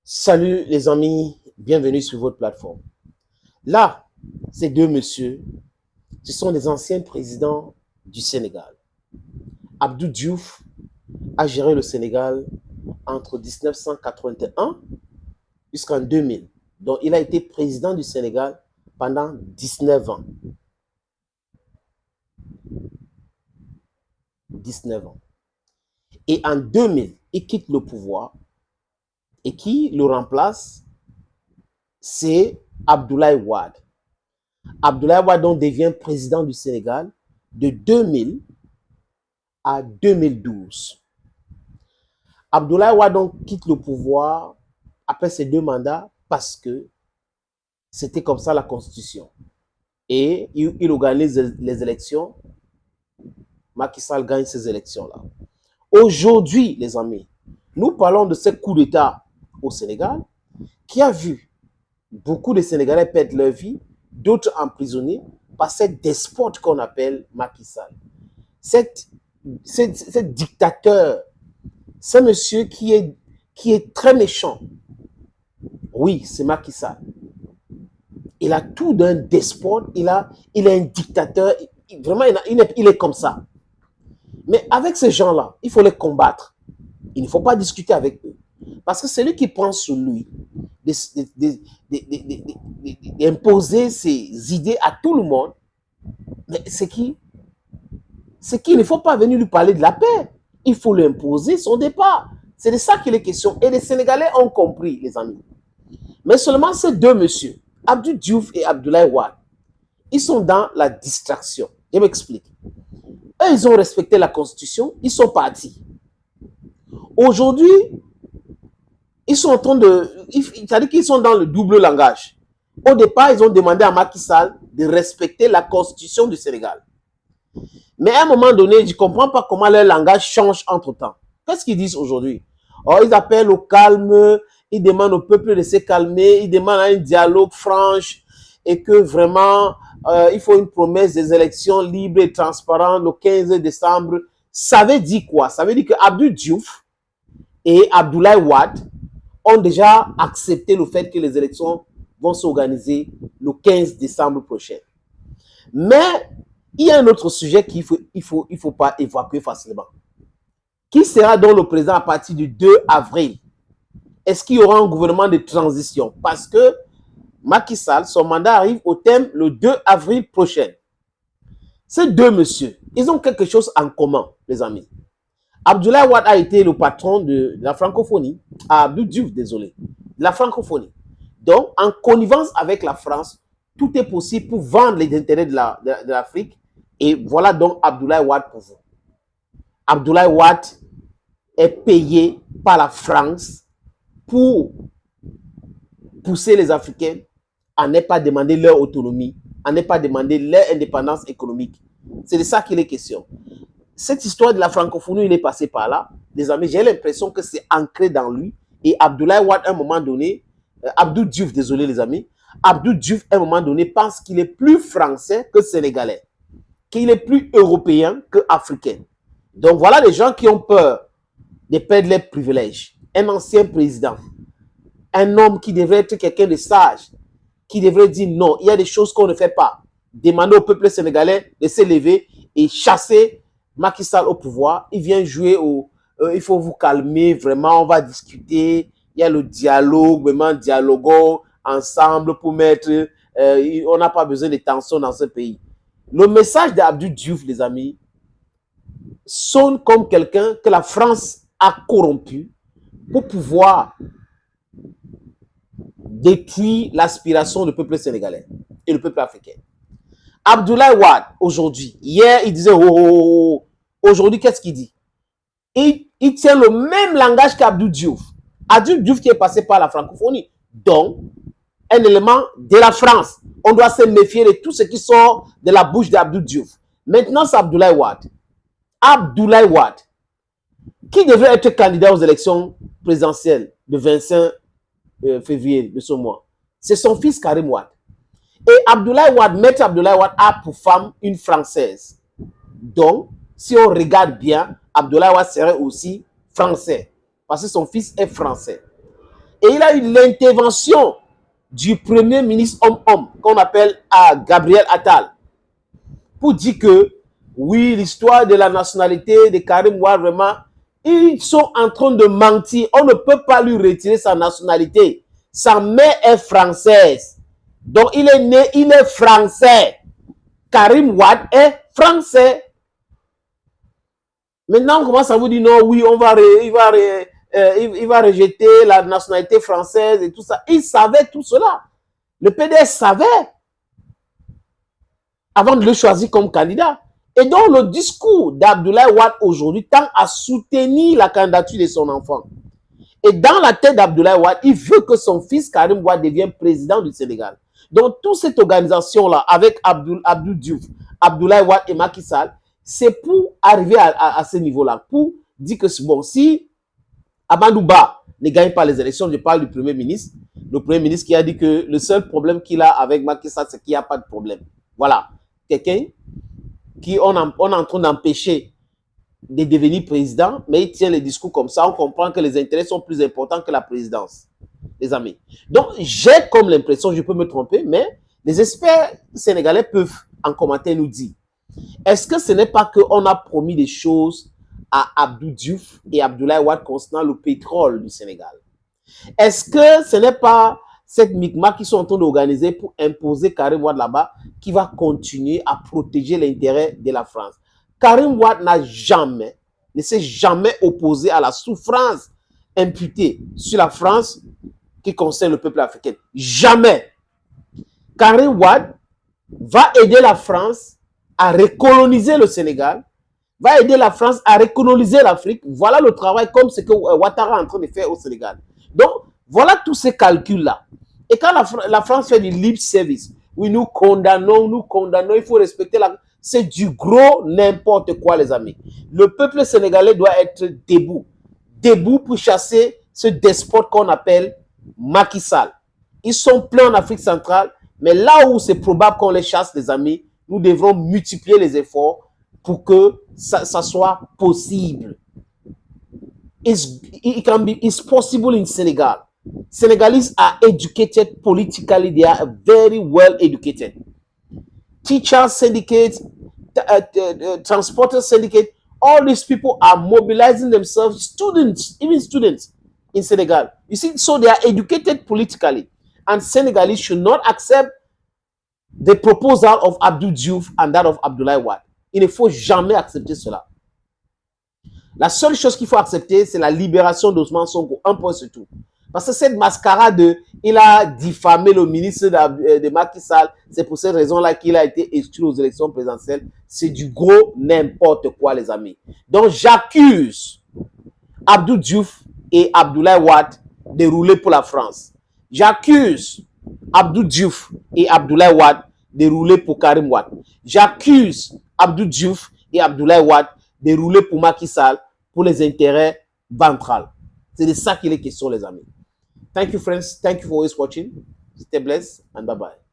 Salut les amis, bienvenue sur votre plateforme. Là, ces deux messieurs, ce sont des anciens présidents du Sénégal. Abdou Diouf a géré le Sénégal entre 1981 jusqu'en 2000. Donc, il a été président du Sénégal pendant 19 ans. 19 ans. Et en 2000, il quitte le pouvoir. Et qui le remplace? C'est Abdoulaye Wade. Abdoulaye Wade donc devient président du Sénégal de 2000 à 2012. Abdoulaye Wade donc quitte le pouvoir après ces deux mandats parce que c'était comme ça la Constitution. Et il organise les élections. Macky Sall gagne ces élections-là. Aujourd'hui, les amis, nous parlons de ce coup d'État au Sénégal qui a vu beaucoup de Sénégalais perdre leur vie, d'autres emprisonnés par cette despote qu'on appelle Macky Sall. Cet dictateur, ce monsieur qui est très méchant. Oui, c'est Macky Sall. Il a tout d'un despote, il est un dictateur, vraiment il est comme ça. Mais avec ces gens-là, il faut les combattre. Il ne faut pas discuter avec eux. Parce que c'est lui qui prend sur lui d'imposer ses idées à tout le monde. Mais c'est qui? C'est qu'il ne faut pas venir lui parler de la paix. Il faut lui imposer son départ. C'est de ça qu'il est question. Et les Sénégalais ont compris, les amis. Mais seulement ces deux messieurs, Abdou Diouf et Abdoulaye Wade, ils sont dans la distraction. Je m'explique. Eux, ils ont respecté la Constitution, ils sont partis. Aujourd'hui, ils sont en train de... C'est-à-dire qu'ils sont dans le double langage. Au départ, ils ont demandé à Macky Sall de respecter la Constitution du Sénégal. Mais à un moment donné, je ne comprends pas comment leur langage change entre-temps. Qu'est-ce qu'ils disent aujourd'hui? Oh, ils appellent au calme, ils demandent au peuple de se calmer, ils demandent un dialogue franc et que vraiment, il faut une promesse des élections libres et transparentes le 15 décembre. Ça veut dire quoi? Ça veut dire que Abdou Diouf et Abdoulaye Wade ont déjà accepté le fait que les élections vont s'organiser le 15 décembre prochain. Mais il y a un autre sujet qu'il ne faut pas évacuer facilement. Qui sera donc le président à partir du 2 avril? Est-ce qu'il y aura un gouvernement de transition? Parce que Macky Sall, son mandat arrive au terme le 2 avril prochain. Ces deux messieurs, ils ont quelque chose en commun, les amis. Abdoulaye Wade a été le patron de la francophonie, Abdou Diouf, désolé, de la francophonie. Donc, en connivence avec la France, tout est possible pour vendre les intérêts de l'Afrique. Et voilà donc Abdoulaye Wade pour vous. Abdoulaye Wade est payé par la France pour pousser les Africains à ne pas demander leur autonomie, à ne pas demander leur indépendance économique. C'est de ça qu'il est question. Cette histoire de la francophonie, il est passé par là. Les amis, j'ai l'impression que c'est ancré dans lui. Et Abdoulaye Wade, à un moment donné, Abdou Diouf, désolé les amis, Abdou Diouf, à un moment donné, pense qu'il est plus français que sénégalais, qu'il est plus européen que africain. Donc voilà les gens qui ont peur de perdre leurs privilèges. Un ancien président, un homme qui devrait être quelqu'un de sage, qui devrait dire non, il y a des choses qu'on ne fait pas. Demander au peuple sénégalais de se lever et chasser Macky Sall au pouvoir. Il vient jouer au... il faut vous calmer, vraiment, on va discuter. Il y a le dialogue, vraiment, dialoguons ensemble pour mettre... on n'a pas besoin de tension dans ce pays. Le message d'Abdou Diouf, les amis, sonne comme quelqu'un que la France a corrompu pour pouvoir détruire l'aspiration du peuple sénégalais et le peuple africain. Abdoulaye Wade, aujourd'hui, hier, il disait, oh. Aujourd'hui, qu'est-ce qu'il dit? Il tient le même langage qu'Abdou Diouf. Abdou Diouf qui est passé par la francophonie. Donc, un élément de la France. On doit se méfier de tout ce qui sort de la bouche d'Abdou Diouf. Maintenant, c'est Abdoulaye Wade. Abdoulaye Wade, qui devrait être candidat aux élections présidentielles le 25 février de ce mois. C'est son fils Karim Wade. Et Abdoulaye Wade, maître Abdoulaye Wade a pour femme une Française. Donc, si on regarde bien, Abdoulaye Wade serait aussi français. Parce que son fils est français. Et il a eu l'intervention du premier ministre homme-homme, qu'on appelle Gabriel Attal, pour dire que, oui, l'histoire de la nationalité de Karim Wade, vraiment, ils sont en train de mentir. On ne peut pas lui retirer sa nationalité. Sa mère est française. Donc, il est né, il est français. Karim Wade est français. Maintenant, on commence à vous dire, non, oui, il va rejeter la nationalité française et tout ça. Il savait tout cela. Le PDS savait avant de le choisir comme candidat. Et donc, le discours d'Abdoulaye Wade aujourd'hui tend à soutenir la candidature de son enfant. Et dans la tête d'Abdoulaye Wade, il veut que son fils Karim Wade devienne président du Sénégal. Donc, toute cette organisation-là, avec Abdou Diouf, Abdoulaye Wade et Macky Sall, c'est pour arriver à ce niveau-là, pour dire que bon, si Amadou Ba ne gagne pas les élections, je parle du Premier ministre, le Premier ministre qui a dit que le seul problème qu'il a avec Macky Sall, c'est qu'il n'y a pas de problème. Voilà. Quelqu'un qui on est en train d'empêcher de devenir président, mais il tient les discours comme ça, on comprend que les intérêts sont plus importants que la présidence, les amis. Donc, j'ai comme l'impression, je peux me tromper, mais les experts sénégalais peuvent en commentaire nous dire, est-ce que ce n'est pas qu'on a promis des choses à Abdou Diouf et Abdoulaye Wade concernant le pétrole du Sénégal? Est-ce que ce n'est pas cette micmac qu'ils sont en train d'organiser pour imposer Karim Wade là-bas qui va continuer à protéger l'intérêt de la France? Karim Wade ne s'est jamais opposé à la souffrance imputée sur la France qui concerne le peuple africain. Jamais. Karim Wade va aider la France à recoloniser le Sénégal, va aider la France à recoloniser l'Afrique. Voilà le travail comme ce que Ouattara est en train de faire au Sénégal. Donc, voilà tous ces calculs-là. Et quand la France fait du lip service, oui, nous condamnons, il faut respecter la... C'est du gros n'importe quoi, les amis. Le peuple sénégalais doit être debout. Debout pour chasser ce despote qu'on appelle Macky Sall. Ils sont pleins en Afrique centrale, mais là où c'est probable qu'on les chasse, les amis, nous devrons multiplier les efforts pour que ça soit possible. It's possible in Senegal. Senegalese are educated politically. They are very well educated. Teachers syndicate, transporter syndicate, all these people are mobilizing themselves, students, even students in Senegal. You see, so they are educated politically. And Senegalese should not accept the proposal of Abdou Diouf and that of Abdoulaye Wade. Il ne faut jamais accepter cela. La seule chose qu'il faut accepter, c'est la libération d'Ousmane Sonko. Un point c'est tout. Parce que cette mascarade, il a diffamé le ministre de Macky Sall. C'est pour cette raison-là qu'il a été exclu aux élections présidentielles. C'est du gros n'importe quoi, les amis. Donc, j'accuse Abdou Diouf et Abdoulaye Wade de rouler pour la France. J'accuse Abdou Diouf et Abdoulaye Wade de rouler pour Karim Wade. J'accuse Abdou Diouf et Abdoulaye Wade de rouler pour Macky Sall pour les intérêts ventrales. C'est de ça qu'il est question, les amis. Thank you, friends. Thank you for always watching. Stay blessed and bye-bye.